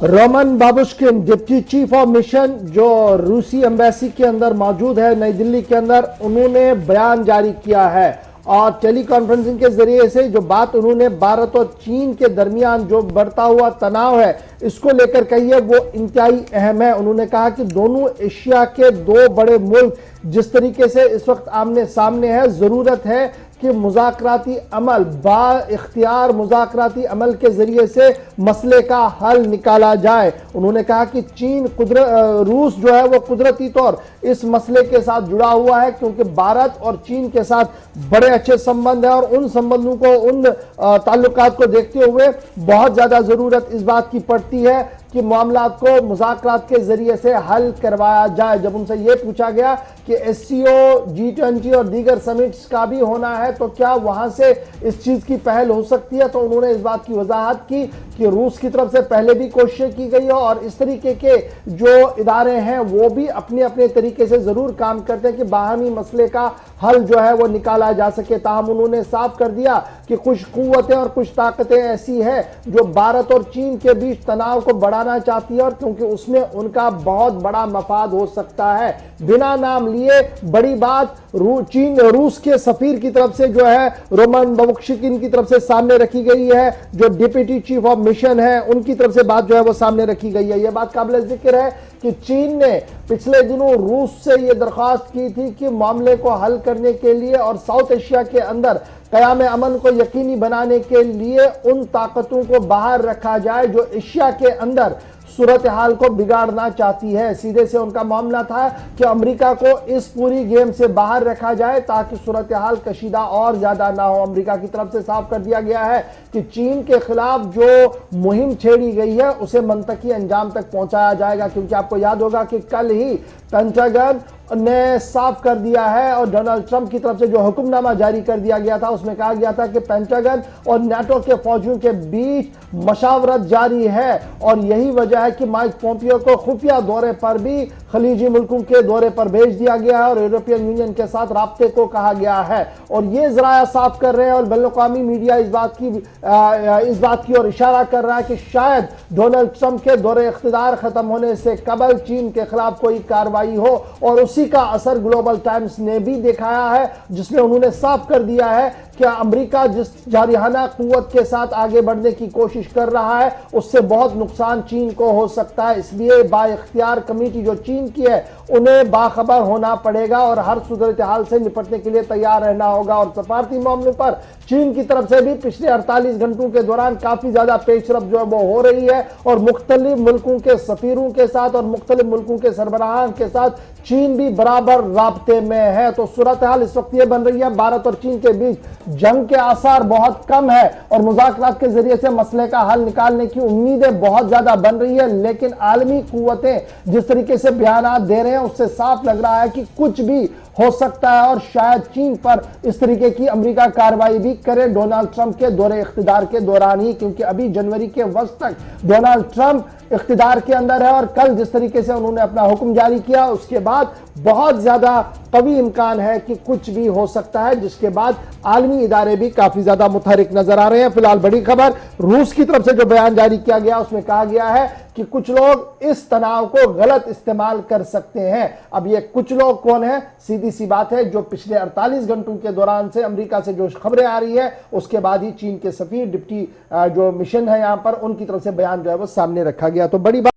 Roman Babushkin deputy chief of mission जो रूसी embassy के अंदर मौजूद है नई दिल्ली के अंदर, उन्होंने बयान जारी किया है और टेलीकॉन्फ्रेंसिंग के जरिए से जो बात उन्होंने भारत और चीन के दरमियान जो बढ़ता हुआ तनाव है इसको लेकर कही है वो इंतहाई अहम है। उन्होंने कहा कि दोनों एशिया के दो बड़े मुल्क जिस तरीके से इस वक्त आमने सामने है, जरूरत है कि मुज़ाकराती अमल बाइख्तियार मुज़ाकराती अमल के जरिए से मसले का हल निकाला जाए। उन्होंने कहा कि रूस जो है वो कुदरती तौर इस मसले के साथ जुड़ा हुआ है क्योंकि भारत और चीन के साथ बड़े अच्छे संबंध है और उन संबंधों को उन ताल्लुकात को देखते हुए बहुत ज्यादा जरूरत इस बात की पड़ती है कि मामलात को मुज़ाकरात के जरिए से हल करवाया जाए। जब उनसे यह पूछा गया कि SCO, G20 और दीगर समिट्स का भी होना है तो क्या वहां से इस चीज की पहल हो सकती है, तो उन्होंने इस बात की वजाहत की कि रूस की तरफ से पहले भी कोशिशें की गई है और इस तरीके के जो इदारे हैं वो भी अपने अपने तरीके से जरूर काम करते हैं कि बाहमी मसले का हल जो है वो निकाला जा सके। ताहम उन्होंने साफ कर दिया कि कुछ कुव्वतें और कुछ ताकतें ऐसी हैं जो भारत और चीन के बीच तनाव को बढ़ाना चाहती है और क्योंकि उसमें उनका बहुत बड़ा मफाद हो सकता है। बिना नाम लिए बड़ी बात रूस के सफीर की तरफ से जो है रोमन बाबुश्किन की तरफ से सामने रखी गई है, जो डिप्टी चीफ ऑफ मिशन है उनकी तरफ से बात जो है वो सामने रखी गई है। यह बात काबिल जिक्र है कि चीन ने पिछले दिनों रूस से यह दरख्वास्त की थी कि मामले को हल करने के लिए और साउथ एशिया के अंदर क़याम अमन को यकीनी बनाने के लिए उन ताकतों को बाहर रखा जाए जो एशिया के अंदर सूरत हाल को बिगाड़ना चाहती है। सीधे से उनका मामला था कि अमेरिका को इस पूरी गेम से बाहर रखा जाए ताकि सूरत हाल कशीदा और ज्यादा ना हो। अमेरिका की तरफ से साफ कर दिया गया है कि चीन के खिलाफ जो मुहिम छेड़ी गई है उसे मंतकी अंजाम तक पहुंचाया जाएगा, क्योंकि आपको याद होगा कि कल ही पेंटागन ने साफ कर दिया है और डोनाल्ड ट्रंप की तरफ से जो हुक्मनामा जारी कर दिया गया था उसमें कहा गया था कि पेंटागन और नाटो के फौजियों के बीच मशावरत जारी है और यही वजह है कि माइक पोम्पियो को खुफिया दौरे पर भी खलीजी मुल्कों के दौरे पर भेज दिया गया है और यूरोपियन यूनियन के साथ राब्ते को कहा गया है। और ये जराया साफ कर रहे हैं और बैनुल-अक़वामी मीडिया इस बात की ओर इशारा कर रहा है कि शायद डोनाल्ड ट्रंप के दौरे इख्तिदार खत्म होने से कबल चीन के खिलाफ कोई कार्रवाई हो और उसी का असर ग्लोबल टाइम्स ने भी दिखाया है, जिसमें उन्होंने साफ कर दिया है कि अमेरिका जिस जारिहाना कुव्वत के साथ आगे बढ़ने की कोशिश कर रहा है उससे बहुत नुकसान चीन को हो सकता है। इसलिए बाइख्तियार कमेटी जो चीन की है उन्हें बाखबर होना पड़ेगा और हर सूरत हाल से निपटने के लिए तैयार रहना होगा। और सफारती मामलों पर चीन की तरफ से भी पिछले 48 घंटों के दौरान काफी ज्यादा पेशरफ जो है वो हो रही है और मुख्तलिफ मुल्कों के सफीरों के साथ और मुख्तलिफ मुल्कों के सरबराहान के साथ चीन भी बराबर राब्ते में है। तो सूरत हाल इस वक्त यह बन रही है भारत और चीन के बीच जंग के आसार बहुत कम है और मुज़ाकरात के जरिए से मसले का हल निकालने की उम्मीदें बहुत ज्यादा बन रही है, लेकिन आलमी कुव्वतें जिस तरीके से बयान दे रहे हैं उससे साफ लग रहा है कि कुछ भी हो सकता है और शायद चीन पर इस तरीके की अमेरिका कार्रवाई भी करे डोनाल्ड ट्रंप के दौरे इख्तिदार के दौरान ही, क्योंकि अभी जनवरी के वक्त तक डोनाल्ड ट्रंप इख्तिदार के अंदर है और कल जिस तरीके से उन्होंने अपना हुक्म जारी किया उसके बाद बहुत ज्यादा कवी इम्कान है कि कुछ भी हो सकता है, जिसके बाद आलमी इदारे भी काफी ज्यादा मुतहरिक नजर आ रहे हैं। फिलहाल बड़ी खबर रूस की तरफ से जो बयान जारी किया गया उसमें कहा गया है कि कुछ लोग इस तनाव को गलत इस्तेमाल कर सकते हैं। अब ये कुछ लोग कौन है, सीधी सी बात है जो पिछले 48 घंटों के दौरान से अमेरिका से जो खबरें आ रही है उसके बाद ही चीन के सफीर डिप्टी जो मिशन है यहां पर उनकी तरफ से बयान जो है वो सामने रखा गया। तो बड़ी बात